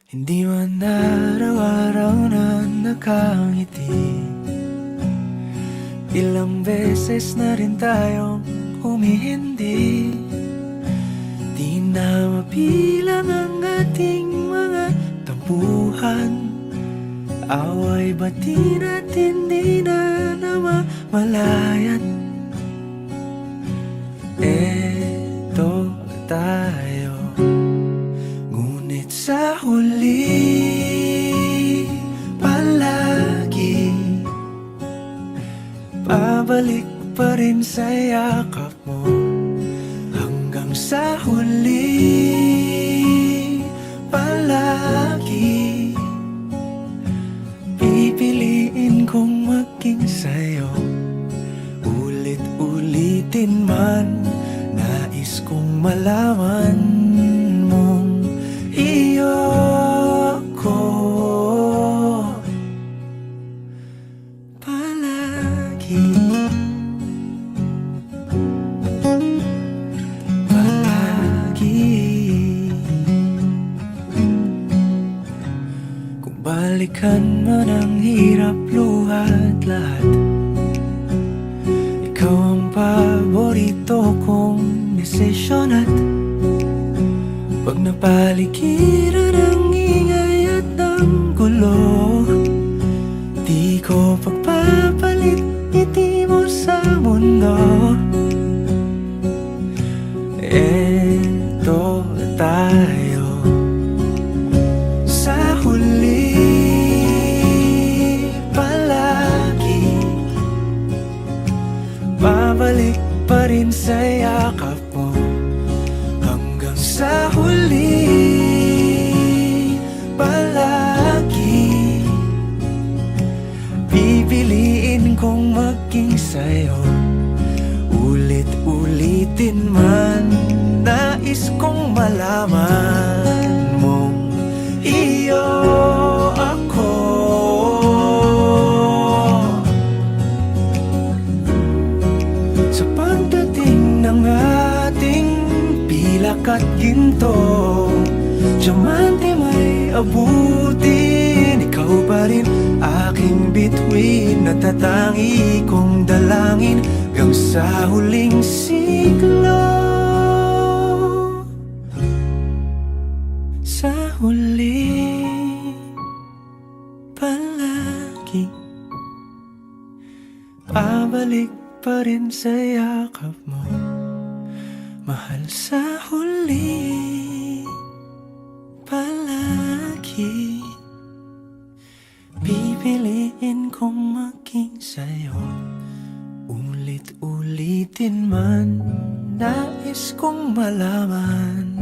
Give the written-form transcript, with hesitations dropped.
Hindi man araw-araw na nakangiti. Ilang beses na rin tayong humihindi. Di na mabilang ang ating mga tampuhan. Away bati natin di na namamalayat. Eto tayo, ngunit sa huli palagi pabalik pa rin sa yakap mo. Hanggang sa huli palagi pipiliin kong maging sa'yo. Ulit-ulitin man, nais kong malaman mong iyo ko palagi. Kung balikan man ang hirap, luhat lahat, ikaw ang paborito kong desisyon. At pag napaligiran ang ingay at ang gulo, di ko pagpapalit ngiti mo sa mundo. Eto tayo, sa huli palagi babalik pa rin sa yakap mo. Hanggang sa huli palagi pipiliin kong maging sa'yo. Ulit-ulitin man, nais kong malaman mong iyo ako. Sa pagdating ng ating pilak at ginto, diamante may abutin, ikaw pa rin aking bituin. Natatangi kong dalangin hanggang sa huling siglo. Sa huli palagi pabalik pa rin sa yakap mo, mahal. Sa huli palagi pipiliin kong maging sa'yo. Ulit-ulitin man, nais kong malaman